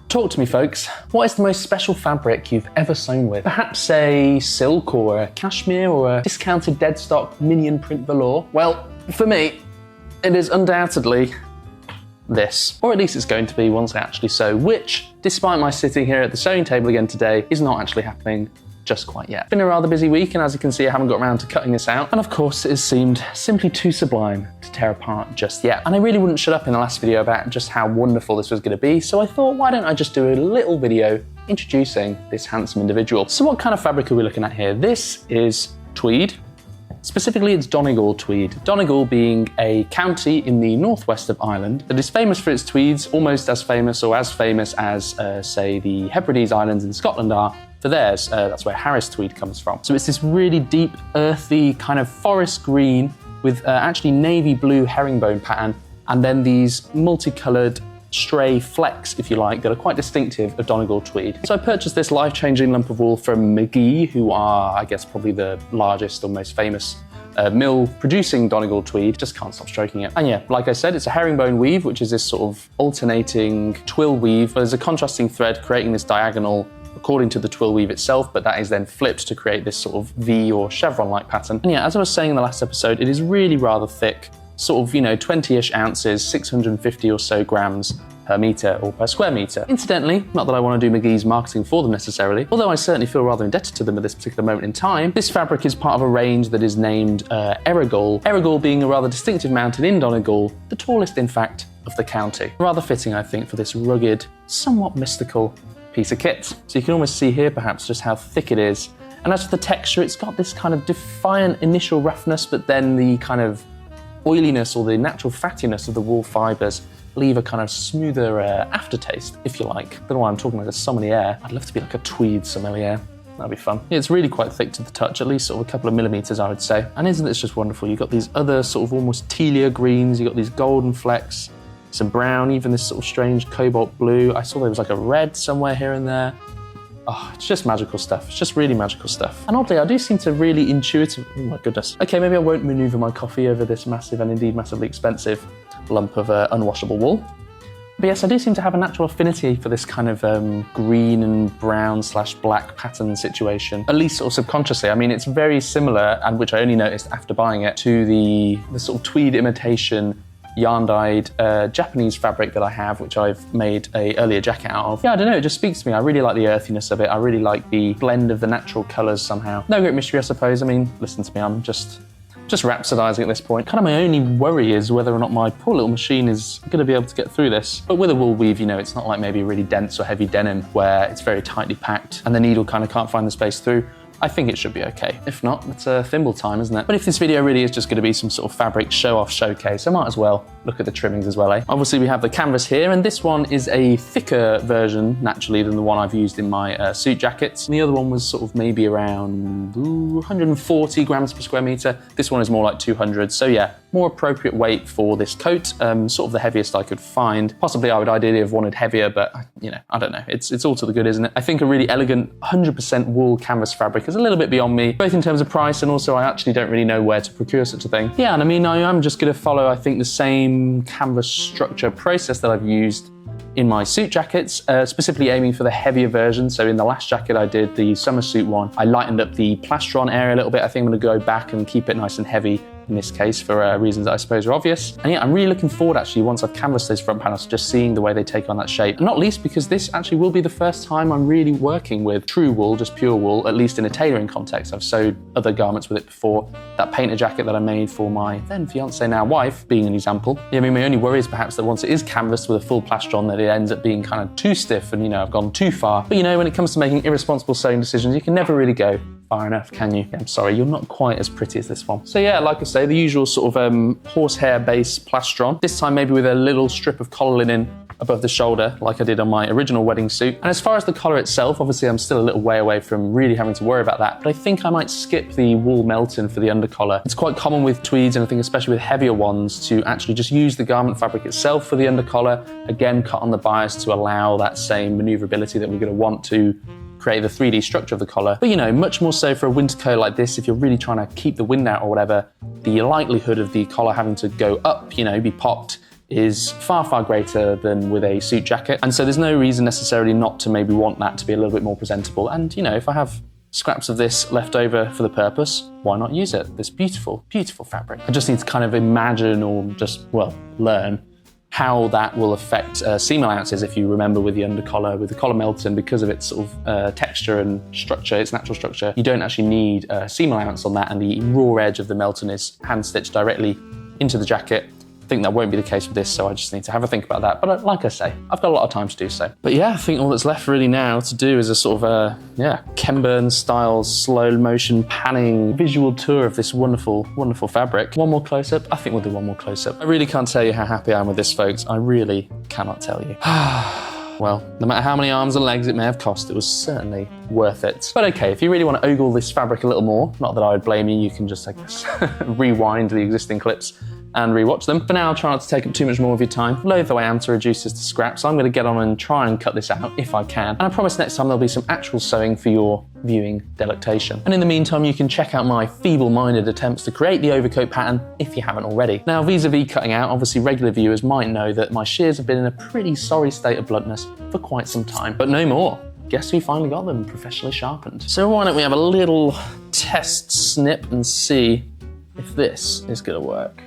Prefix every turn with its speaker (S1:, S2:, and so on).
S1: Talk to me, folks. What is the most special fabric you've ever sewn with? Perhaps a silk or a cashmere or a discounted dead stock minion print velour? Well, for me, it is undoubtedly this. Or at least it's going to be once I actually sew, which, despite my sitting here at the sewing table again today, is not actually happening just quite yet. It's been a rather busy week, and as you can see, I haven't got around to cutting this out. And of course, it has seemed simply too sublime to tear apart just yet. And I really wouldn't shut up in the last video about just how wonderful this was going to be, so I thought, why don't I just do a little video introducing this handsome individual. So what kind of fabric are we looking at here? This is tweed. Specifically, it's Donegal tweed. Donegal being a county in the northwest of Ireland that is famous for its tweeds, almost as famous or as famous as, say, the Hebrides Islands in Scotland are for theirs. That's where Harris tweed comes from. So it's this really deep, earthy, kind of forest green with actually navy blue herringbone pattern, and then these multicolored stray flecks, if you like, that are quite distinctive of Donegal tweed. So I purchased this life-changing lump of wool from Magee, who are, I guess, probably the largest or most famous mill producing Donegal tweed. Just can't stop stroking it. And yeah, like I said, it's a herringbone weave, which is this sort of alternating twill weave. There's a contrasting thread creating this diagonal according to the twill weave itself, but that is then flipped to create this sort of V or chevron-like pattern. And yeah, as I was saying in the last episode, it is really rather thick, sort of, 20-ish ounces, 650 or so grams per metre or per square metre. Incidentally, not that I want to do Magee's marketing for them necessarily, although I certainly feel rather indebted to them at this particular moment in time, this fabric is part of a range that is named Errigal. Errigal being a rather distinctive mountain in Donegal, the tallest in fact of the county. Rather fitting, I think, for this rugged, somewhat mystical piece of kit. So you can almost see here perhaps just how thick it is. And as for the texture, it's got this kind of defiant initial roughness, but then the kind of oiliness or the natural fattiness of the wool fibres leave a kind of smoother aftertaste, if you like. Don't know why I'm talking like a sommelier. I'd love to be like a tweed sommelier. That'd be fun. Yeah, it's really quite thick to the touch, at least sort of a couple of millimetres, I would say. And isn't this just wonderful? You've got these other sort of almost tealia greens, you've got these golden flecks, some brown, even this sort of strange cobalt blue. I saw there was like a red somewhere here and there. Oh, it's just magical stuff. It's just really magical stuff. And oddly, I do seem to really intuitively, oh my goodness. Okay, maybe I won't maneuver my coffee over this massive and indeed massively expensive lump of unwashable wool. But yes, I do seem to have a natural affinity for this kind of green and brown / black pattern situation, at least sort of subconsciously. I mean, it's very similar, and which I only noticed after buying it, to the sort of tweed imitation yarn-dyed Japanese fabric that I have, which I've made an earlier jacket out of. Yeah, I don't know, it just speaks to me. I really like the earthiness of it. I really like the blend of the natural colours somehow. No great mystery, I suppose. I mean, listen to me, I'm just rhapsodising at this point. Kind of my only worry is whether or not my poor little machine is going to be able to get through this. But with a wool weave, it's not like maybe really dense or heavy denim where it's very tightly packed and the needle kind of can't find the space through. I think it should be okay. If not, it's thimble time, isn't it? But if this video really is just going to be some sort of fabric show-off showcase, I might as well look at the trimmings as well, eh? Obviously, we have the canvas here, and this one is a thicker version, naturally, than the one I've used in my suit jackets. And the other one was sort of maybe around 140 grams per square metre. This one is more like 200. So yeah, more appropriate weight for this coat, sort of the heaviest I could find. Possibly I would ideally have wanted heavier, but I don't know. It's all to the good, isn't it? I think a really elegant 100% wool canvas fabric is a little bit beyond me, both in terms of price and also I actually don't really know where to procure such a thing. Yeah, and I mean, I am just going to follow, I think, the same canvas structure process that I've used in my suit jackets, specifically aiming for the heavier version. So in the last jacket I did, the summer suit one, I lightened up the plastron area a little bit. I think I'm going to go back and keep it nice and heavy in this case for reasons that I suppose are obvious. And yeah, I'm really looking forward actually, once I've canvassed those front panels, just seeing the way they take on that shape. And not least because this actually will be the first time I'm really working with true wool, just pure wool, at least in a tailoring context. I've sewed other garments with it before. That painter jacket that I made for my then fiance, now wife, being an example. Yeah, I mean, my only worry is perhaps that once it is canvassed with a full plastron, that it ends up being kind of too stiff and I've gone too far. But when it comes to making irresponsible sewing decisions, you can never really go far enough, can you? I'm sorry, you're not quite as pretty as this one. So yeah, like I say, the usual sort of horsehair base plastron. This time maybe with a little strip of collar linen above the shoulder, like I did on my original wedding suit. And as far as the collar itself, obviously I'm still a little way away from really having to worry about that, but I think I might skip the wool melton for the undercollar. It's quite common with tweeds, and I think especially with heavier ones, to actually just use the garment fabric itself for the undercollar, again cut on the bias to allow that same maneuverability that we're going to want to create the 3D structure of the collar. But much more so for a winter coat like this, if you're really trying to keep the wind out or whatever, the likelihood of the collar having to go up, be popped, is far, far greater than with a suit jacket. And so there's no reason necessarily not to maybe want that to be a little bit more presentable. And you know, if I have scraps of this left over for the purpose, why not use it? This beautiful, beautiful fabric. I just need to kind of imagine or just, well, learn how that will affect seam allowances. If you remember with the undercollar, with the collar Melton, because of its sort of texture and structure, its natural structure, you don't actually need a seam allowance on that, and the raw edge of the Melton is hand stitched directly into the jacket. I think that won't be the case with this, so I just need to have a think about that. But like I say, I've got a lot of time to do so. But yeah, I think all that's left really now to do is a sort of Ken Burns style slow motion panning visual tour of this wonderful, wonderful fabric. One more close up. I think we'll do one more close up. I really can't tell you how happy I am with this, folks. I really cannot tell you. Well, no matter how many arms and legs it may have cost, it was certainly worth it. But okay, if you really want to ogle this fabric a little more, not that I would blame you, you can just, I guess, rewind the existing clips and rewatch them. For now, I'll try not to take up too much more of your time. Loath though I am to reduce this to scraps, so I'm going to get on and try and cut this out if I can. And I promise next time there'll be some actual sewing for your viewing delectation. And in the meantime, you can check out my feeble-minded attempts to create the overcoat pattern if you haven't already. Now, vis-a-vis cutting out, obviously regular viewers might know that my shears have been in a pretty sorry state of bluntness for quite some time. But no more. Guess we finally got them professionally sharpened. So why don't we have a little test snip and see if this is going to work.